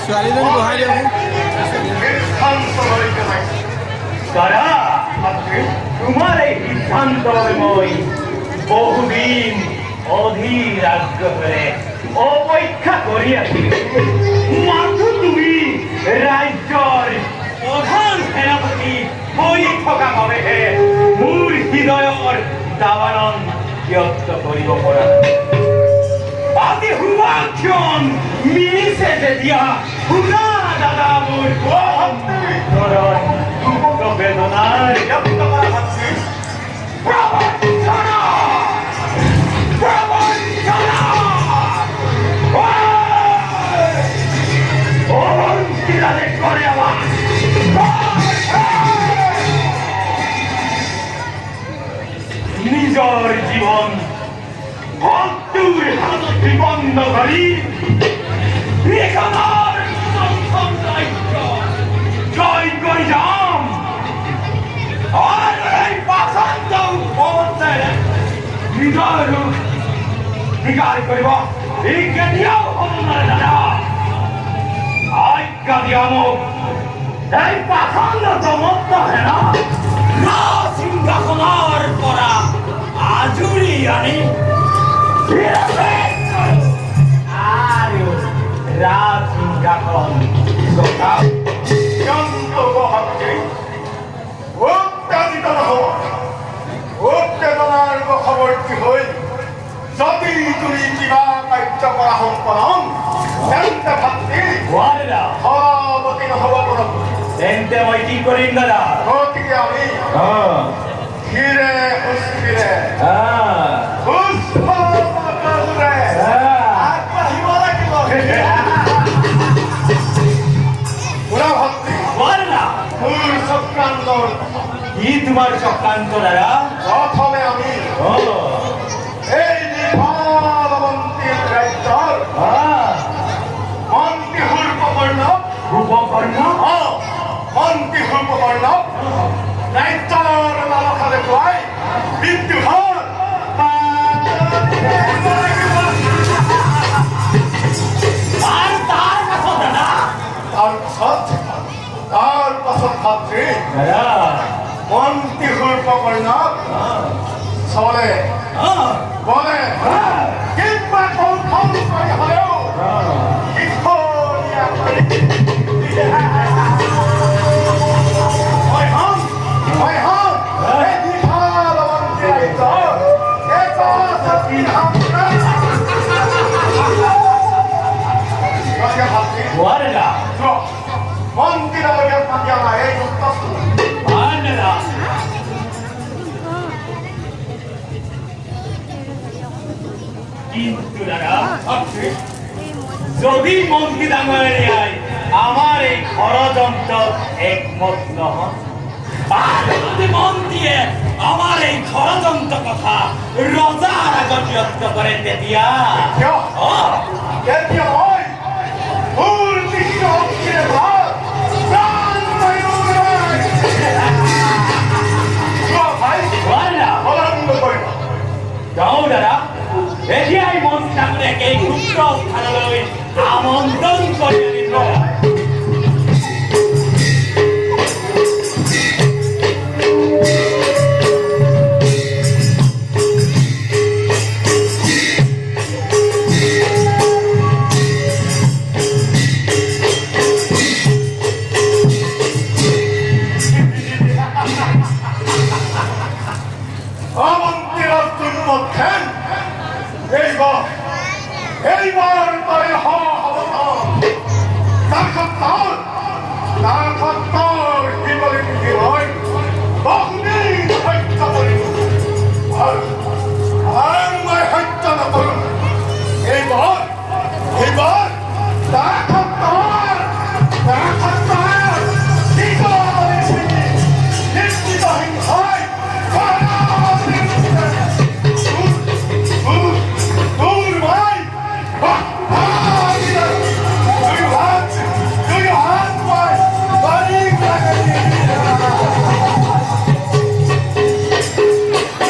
ছোৱালীজনী বহাই দিয়ক তোমার এই সিদ্ধান্ত মই বহুদিন অধীর আগ্রহে অপেক্ষা করি আছি। মাত্র তুমি রাজ্যর প্রধান সেনাপতি হয়ে থকা ভাবেহে মোৰ হৃদয়ৰ দাবানন ব্যক্ত কৰিব পৰা। আজি সুভাক্ষণ মিলিছে যেতিয়া শুনা দাদা মোৰ দুঃখ বেদনাৰ ব্যক্ত কৰা ভাতৃ প্ৰবঞ্চনা প্রবঞ্চনা অহংকারে করে আমার নিজের জীবন ভক্তুর হাতত বিপন্ন করি এখানার জয় করে যাম আর এই পাষাণ উপমধ্যে নিজের স্বীকার করিব এই কেতিয়াও হব নোৱাৰে দাদা। আজ্ঞা দিয়া মোক এই পাষাণ চমত্ত হেৰা সিংহাসনৰ পৰা আজুৰি আনি আৰু ৰাজ সিংহাসন উত্তেজনার মুখবর্তী হই যদি তুমি কিবা কার্য করা সম্পন্ন তেন্তে ভাতৃ সভাপতি নহব কোনো তেন্তে মই কি কৰিম দাদা? গতিকে আমি হিরে হুসকিরে কি তোমার চক্রান্ত দ্বারা প্রথমে আমি এই নিভাবন্তীর রাজ্যর মন্ত্রী হুর্পকর্ণ মন্ত্রী হুর্পকর্ণ রাজ্যর লালখালে প্রায় মৃত্যু হন আর তার কথা দাদা তার পাশত ভাতৃ মন্ত্রী হুর্পকর্ণ চলে বলে কিংবা কৌশল করে হলেও মন্ত্রীরা পাঠিয়ে এই কিন্তু দাদা যদি মন্ত্রী ডাঙরিয়ায় আমার এই ষড়যন্ত্র একমত নহন যদি মন দিয়ে আমার এই ষড়যন্ত্র কথা রজার আগত ব্যক্ত করে তেতিয়া দাদা এতিয়াই মন্ত্রী ডাঙরিয়াক এই গুপ্ত স্থানলৈ আমন্ত্রণ কৰি আনিব এইবার তাই কি বলে কি হয় বহুদিন হত্যা করিব আর মই হত্যা নকৰো এইবার নিশ্চিত হিংসা